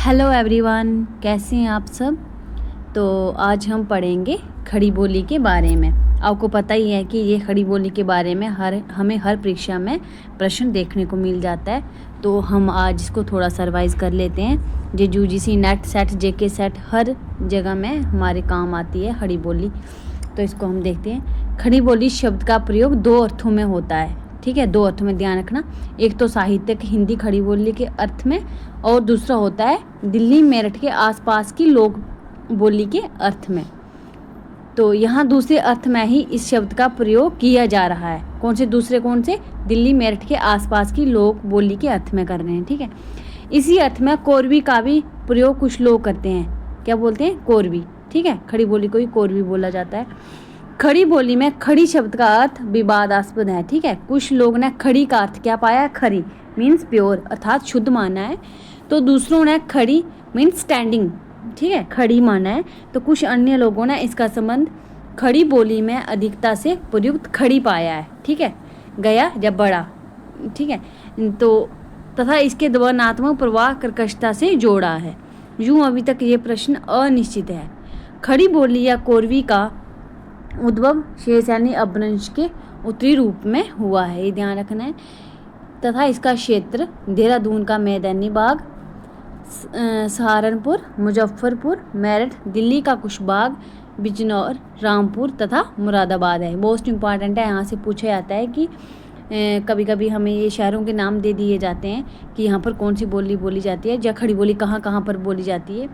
Hello everyone, कैसे हैं आप सब। तो आज हम पढ़ेंगे खड़ी बोली के बारे में। आपको पता ही है कि ये खड़ी बोली के बारे में हमें हर परीक्षा में प्रश्न देखने को मिल जाता है। तो हम आज इसको थोड़ा सा रिवाइज कर लेते हैं। ये यूजीसी नेट सेट जेके सेट हर जगह में हमारे काम आती है खड़ी बोली। तो इसको हम देखते हैं। खड़ी बोली शब्द का प्रयोग दो अर्थों में होता है। ठीक है, दो अर्थों में ध्यान रखना। एक तो साहित्यिक हिंदी खड़ी बोली के अर्थ में, और दूसरा होता है दिल्ली मेरठ के आसपास की लोक बोली के अर्थ में। तो यहाँ दूसरे अर्थ में ही इस शब्द का प्रयोग किया जा रहा है। कौन से दिल्ली मेरठ के आसपास की लोक बोली के अर्थ में कर रहे हैं। ठीक है, इसी अर्थ में कोरवी का भी प्रयोग कुछ लोग करते हैं। क्या बोलते हैं? कोरवी। ठीक है, खड़ी बोली को ही कोरवी बोला जाता है। खड़ी बोली में खड़ी शब्द का अर्थ विवादास्पद है। ठीक है, कुछ लोग ने खड़ी का अर्थ क्या पाया? खरी मीन्स प्योर अर्थात शुद्ध माना है। तो दूसरों ने खड़ी मीन्स स्टैंडिंग, ठीक है, खड़ी माना है। तो कुछ अन्य लोगों ने इसका संबंध खड़ी बोली में अधिकता से प्रयुक्त खड़ी पाया है। ठीक है, गया या बड़ा। ठीक है, तो तथा इसके वर्णनात्मक प्रवाह कर्कशता से जोड़ा है। यूं अभी तक ये प्रश्न अनिश्चित है। खड़ी बोली या कोरवी का उद्भव शेषयानी अपभ्रंश के उत्तरी रूप में हुआ है, ये ध्यान रखना है। तथा इसका क्षेत्र देहरादून का मैदानी भाग, सहारनपुर, मुजफ्फरपुर, मेरठ, दिल्ली का कुछ भाग, बिजनौर, रामपुर तथा मुरादाबाद है। मोस्ट इम्पॉर्टेंट है, यहाँ से पूछा जाता है कि कभी कभी हमें ये शहरों के नाम दे दिए जाते हैं कि यहाँ पर कौन सी बोली बोली जाती है या खड़ी बोली कहाँ कहाँ पर बोली जाती है।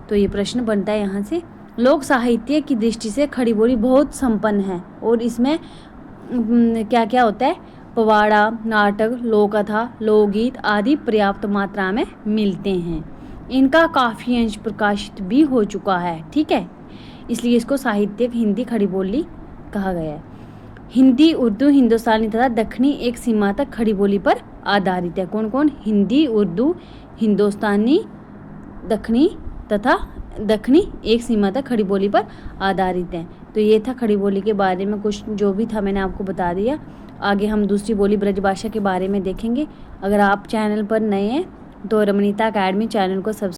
तो ये प्रश्न बनता है यहाँ से। लोक साहित्य की दृष्टि से खड़ी बोली बहुत संपन्न है और इसमें क्या क्या होता है? पवाड़ा, नाटक, लोककथा, लोकगीत आदि पर्याप्त मात्रा में मिलते हैं। इनका काफ़ी अंश प्रकाशित भी हो चुका है। ठीक है, इसलिए इसको साहित्यिक हिंदी खड़ी बोली कहा गया है। हिंदी, उर्दू, हिंदुस्तानी तथा दक्षिणी एक सीमा तक खड़ी बोली पर आधारित है। कौन कौन? हिंदी, उर्दू, हिंदुस्तानी, दक्षिणी एक सीमा तक खड़ी बोली पर आधारित है। तो ये था खड़ी बोली के बारे में कुछ जो भी था मैंने आपको बता दिया। आगे हम दूसरी बोली ब्रजभाषा के बारे में देखेंगे। अगर आप चैनल पर नए हैं तो रमणीता अकेडमी चैनल को सब्सक्राइब